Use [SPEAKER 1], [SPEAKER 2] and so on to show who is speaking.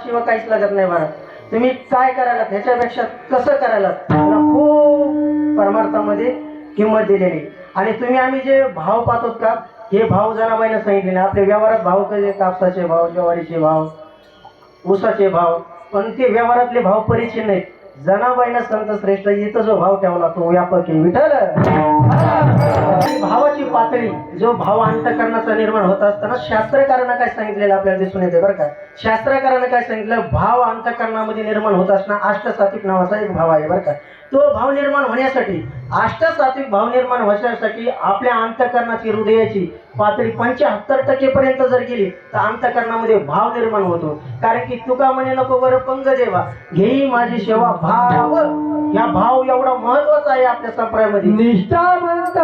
[SPEAKER 1] शिवाय काहीच लागत नाही बरं. तुम्ही काय करायला ह्याच्यापेक्षा कसं करायला त्याला खूप परमार्थामध्ये किंमत दिलेली. आणि तुम्ही आम्ही जे भाव पाहतो का हे भाव जनाबाईनं सांगितले नाही. आपल्या व्यवहारात भाव कसे कापसाचे भाव, ज्वारीचे भाव, ऊसाचे भाव, पण ते व्यवहारातले भाव परिचय नाहीत. जनाबाईनं संत श्रेष्ठ इथं जो भाव ठेवला तो व्यापक विठ्ठल. भावाची पातळी जो भाव अंतःकरणाचा निर्माण होत असताना शास्त्रकारांना काय सांगितलेलं आपल्याला दिसून येते बरं का. शास्त्रकारांना काय सांगितलं, भाव अंतःकरणामध्ये निर्माण होत असताना अष्टसात्विक नावाचा एक भाव आहे बरं का. तो भाव निर्माण होण्यासाठी, अष्टसात्विक भाव निर्माण होण्यासाठी आपल्या अंतःकरणाची हृदयाची पातळी 75% पर्यंत जर गेली तर अंतःकरणामध्ये भाव निर्माण होतो. कारण की तुका म्हणे नको वर पंग देवा घेई माझी सेवा भाव. या भाव एवढा महत्वाचा आहे आपल्या संप्रदायामध्ये.
[SPEAKER 2] निष्ठावंत